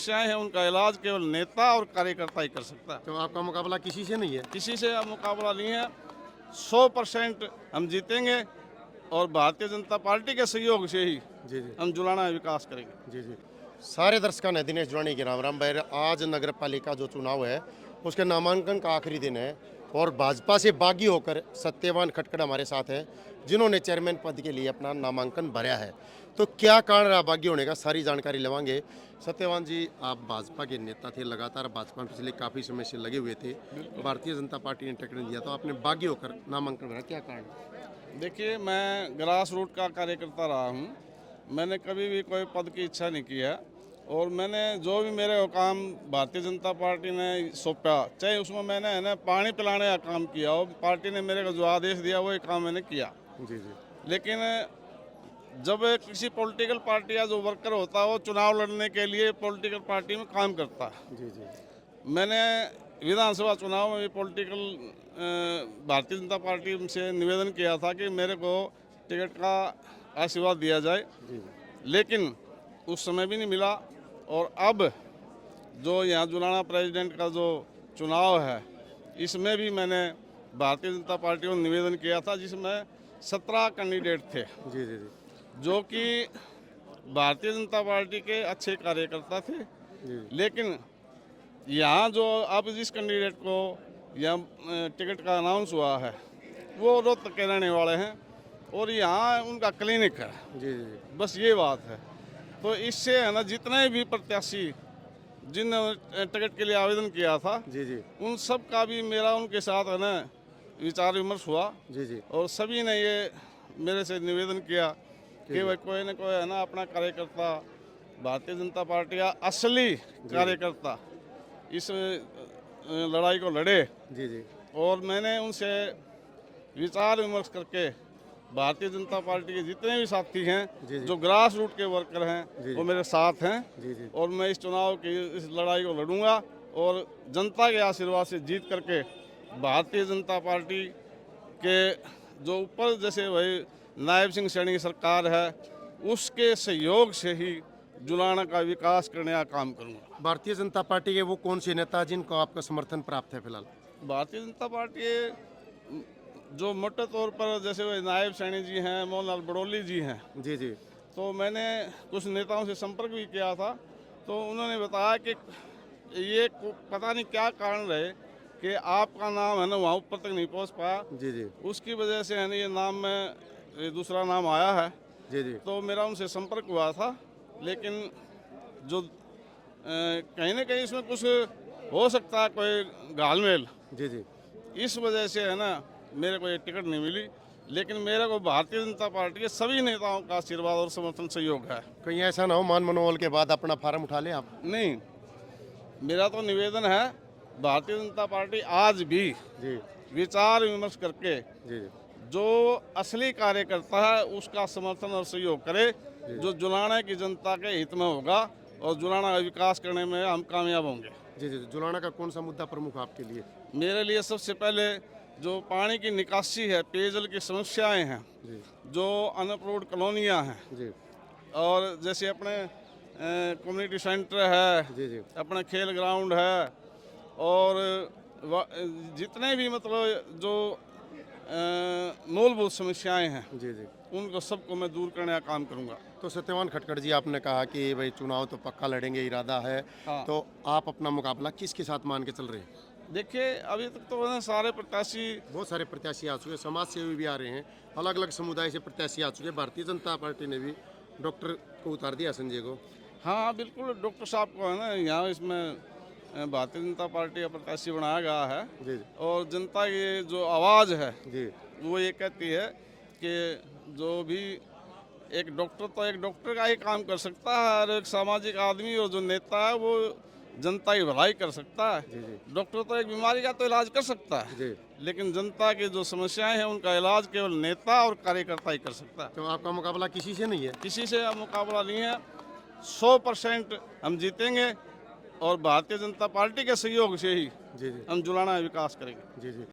समस्याएं हैं उनका इलाज केवल नेता और कार्यकर्ता ही कर सकता है। तो आपका मुकाबला किसी से नहीं है? किसी से अब मुकाबला नहीं है। 100% हम जीतेंगे और भारतीय जनता पार्टी के सहयोग से ही जी जी हम जुलाना विकास करेंगे। जी जी। सारे दर्शकों ने दिनेश जुलानी के राम राम भाई। आज नगर पालिका जो चुनाव है उसके नामांकन का आखिरी दिन है और भाजपा से बागी होकर सत्यवान खटकड़ हमारे साथ हैं जिन्होंने चेयरमैन पद के लिए अपना नामांकन भरा है। तो क्या कारण रहा बागी होने का, सारी जानकारी लेवांगे। सत्यवान जी, आप भाजपा के नेता थे, लगातार भाजपा में पिछले काफ़ी समय से लगे हुए थे। भारतीय जनता पार्टी ने टिकट दिया तो आपने बागी होकर नामांकन भरा, क्या कारण? देखिए, मैं ग्रास रूट का कार्यकर्ता रहा हूँ। मैंने कभी भी कोई पद की इच्छा नहीं की है और मैंने जो भी मेरे को काम भारतीय जनता पार्टी ने सौंपा, चाहे उसमें मैंने है ना पानी पिलाने का काम किया हो, पार्टी ने मेरे को जो आदेश दिया वही काम मैंने किया। जी जी लेकिन जब किसी पॉलिटिकल पार्टी का जो वर्कर होता है वो चुनाव लड़ने के लिए पॉलिटिकल पार्टी में काम करता है। जी जी मैंने विधानसभा चुनाव में भी पॉलिटिकल भारतीय जनता पार्टी से निवेदन किया था कि मेरे को टिकट का आशीर्वाद दिया जाए, जी लेकिन उस समय भी नहीं मिला। और अब जो यहाँ जुलाना प्रेसिडेंट का जो चुनाव है इसमें भी मैंने भारतीय जनता पार्टी को निवेदन किया था, जिसमें 17 कैंडिडेट थे जी जी जी जो कि भारतीय जनता पार्टी के अच्छे कार्यकर्ता थे। जी लेकिन यहाँ जो अब जिस कैंडिडेट को यहाँ टिकट का अनाउंस हुआ है वो रोहतक के रहने वाले हैं और यहाँ उनका क्लिनिक है, जी जी बस ये बात है। तो इससे है ना जितने भी प्रत्याशी जिन टिकट के लिए आवेदन किया था जी जी उन सब का भी मेरा उनके साथ है ना विचार विमर्श हुआ जी जी और सभी ने ये मेरे से निवेदन किया कि भाई कोई ना कोई है ना अपना कार्यकर्ता, भारतीय जनता पार्टी का असली कार्यकर्ता इस लड़ाई को लड़े। जी जी और मैंने उनसे विचार विमर्श करके भारतीय जनता पार्टी के जितने भी साथी हैं जी जी जो ग्रास रूट के वर्कर हैं वो मेरे साथ हैं जी जी और मैं इस चुनाव की इस लड़ाई को लड़ूंगा और जनता के आशीर्वाद से जीत करके भारतीय जनता पार्टी के जो ऊपर जैसे भाई नायब सिंह सैनी की सरकार है उसके सहयोग से ही जुलाना का विकास करने का काम करूंगा। भारतीय जनता पार्टी के वो कौन से नेता जिनको आपका समर्थन प्राप्त है फिलहाल? भारतीय जनता पार्टी जो मोटे तौर पर जैसे वे नायब सैनी जी हैं, मोहनलाल बड़ौली जी हैं, जी जी तो मैंने कुछ नेताओं से संपर्क भी किया था तो उन्होंने बताया कि ये पता नहीं क्या कारण रहे कि आपका नाम है ना वहाँ ऊपर तक नहीं पहुँच पाया, जी जी उसकी वजह से है ना ये नाम में ये दूसरा नाम आया है। जी जी तो मेरा उनसे संपर्क हुआ था, लेकिन जो कहीं ना कहीं इसमें कुछ हो सकता है कोई घालमेल, जी जी इस वजह से है ना मेरे को ये टिकट नहीं मिली। लेकिन मेरे को भारतीय जनता पार्टी के सभी नेताओं का आशीर्वाद और समर्थन सहयोग है। कहीं ऐसा ना हो मान मनोबल के बाद अपना फार्म उठा लें आप? नहीं, मेरा तो निवेदन है भारतीय जनता पार्टी आज भी जी विचार विमर्श करके जी जो असली कार्यकर्ता है उसका समर्थन और सहयोग करे, जो जुलाना की जनता के हित में होगा और जुलाना का विकास करने में हम कामयाब होंगे। जी जी जुलाना का कौन सा मुद्दा प्रमुख आपके लिए? मेरे लिए सबसे पहले जो पानी की निकासी है, पेयजल की समस्याएं हैं, जी जो अनअप्रूव्ड कॉलोनियाँ हैं जी और जैसे अपने कम्युनिटी सेंटर है, जी जी अपना खेल ग्राउंड है और जितने भी मतलब जो मूलभूत समस्याएं हैं जी जी उनको सबको मैं दूर करने का काम करूंगा। तो सत्यवान खटकड़ जी, आपने कहा कि भाई चुनाव तो पक्का लड़ेंगे, इरादा है, हाँ। तो आप अपना मुकाबला किसके साथ मान के चल रहे हैं? देखिए, अभी तक तो है ना सारे प्रत्याशी बहुत सारे प्रत्याशी आ चुके हैं, समाज सेवी भी आ रहे हैं, अलग अलग समुदाय से प्रत्याशी आ चुके हैं। भारतीय जनता पार्टी ने भी डॉक्टर को उतार दिया, संजय को। हाँ बिल्कुल, डॉक्टर साहब को है ना यहाँ इसमें भारतीय जनता पार्टी का प्रत्याशी बनाया गया है जी और जनता की जो आवाज़ है जी वो ये कहती है कि जो भी एक डॉक्टर तो एक डॉक्टर का ही काम कर सकता है और एक सामाजिक आदमी और जो नेता है वो जनता की भलाई कर सकता है। जी जी डॉक्टर तो एक बीमारी का तो इलाज कर सकता है, जी लेकिन जनता की जो समस्याएं हैं उनका इलाज केवल नेता और कार्यकर्ता ही कर सकता है। तो आपका मुकाबला किसी से नहीं है? किसी से अब मुकाबला नहीं है। 100% हम जीतेंगे और भारतीय जनता पार्टी के सहयोग से ही जी जी हम जुलाना विकास करेंगे। जी जी